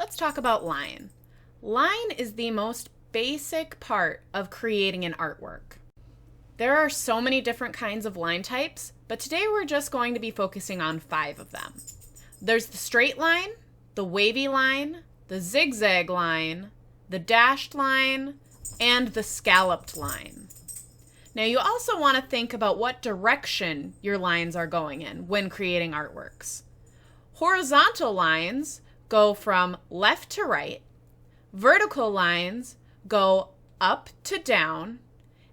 Let's talk about line. Line is the most basic part of creating an artwork. There are so many different kinds of line types, but today we're just going to be focusing on 5 of them. There's the straight line, the wavy line, the zigzag line, the dashed line, and the scalloped line. Now you also want to think about what direction your lines are going in when creating artworks. Horizontal lines go from left to right, vertical lines go up to down,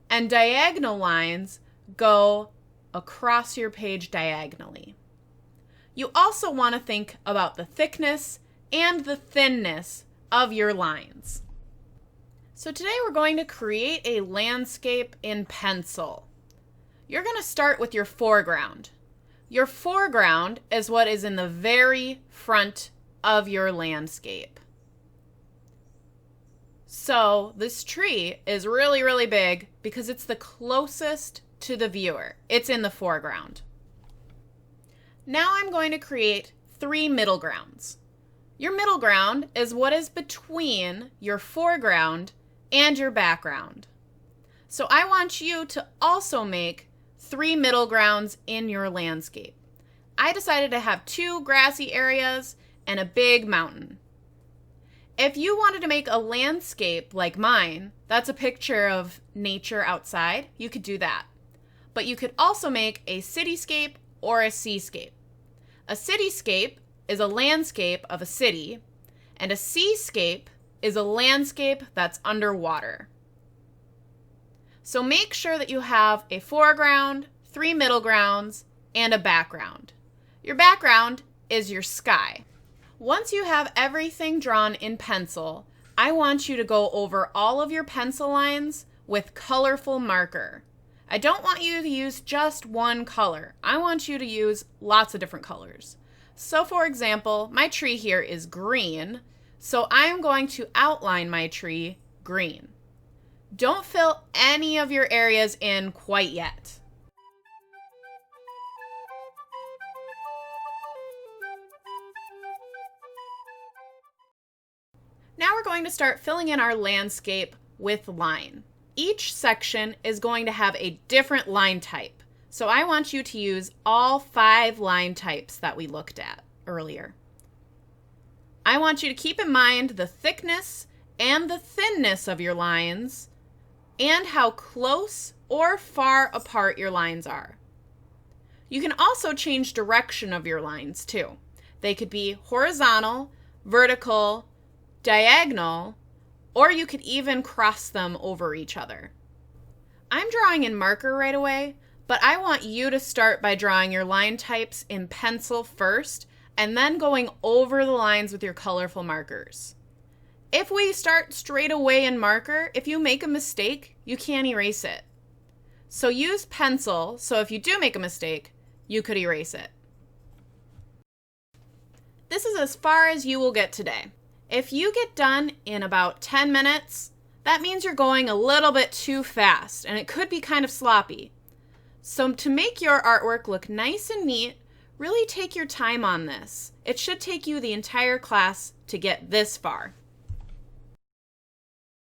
and diagonal lines go across your page diagonally. You also want to think about the thickness and the thinness of your lines. So today we're going to create a landscape in pencil. You're going to start with your foreground. Your foreground is what is in the very front of your landscape. So this tree is really, really big because it's the closest to the viewer. It's in the foreground. Now I'm going to create 3 middle grounds. Your middle ground is what is between your foreground and your background. So I want you to also make 3 middle grounds in your landscape. I decided to have 2 grassy areas and a big mountain. If you wanted to make a landscape like mine, that's a picture of nature outside, you could do that. But you could also make a cityscape or a seascape. A cityscape is a landscape of a city, and a seascape is a landscape that's underwater. So make sure that you have a foreground, 3 middle grounds, and a background. Your background is your sky. Once you have everything drawn in pencil, I want you to go over all of your pencil lines with colorful marker. I don't want you to use just one color. I want you to use lots of different colors. So for example, my tree here is green, so I'm going to outline my tree green. Don't fill any of your areas in quite yet. Now we're going to start filling in our landscape with line. Each section is going to have a different line type. So I want you to use all 5 line types that we looked at earlier. I want you to keep in mind the thickness and the thinness of your lines and how close or far apart your lines are. You can also change direction of your lines too. They could be horizontal, vertical, diagonal, or you could even cross them over each other. I'm drawing in marker right away, but I want you to start by drawing your line types in pencil first and then going over the lines with your colorful markers. If we start straight away in marker, if you make a mistake, you can't erase it. So use pencil, so if you do make a mistake, you could erase it. This is as far as you will get today. If you get done in about 10 minutes, that means you're going a little bit too fast, and it could be kind of sloppy. So to make your artwork look nice and neat, really take your time on this. It should take you the entire class to get this far.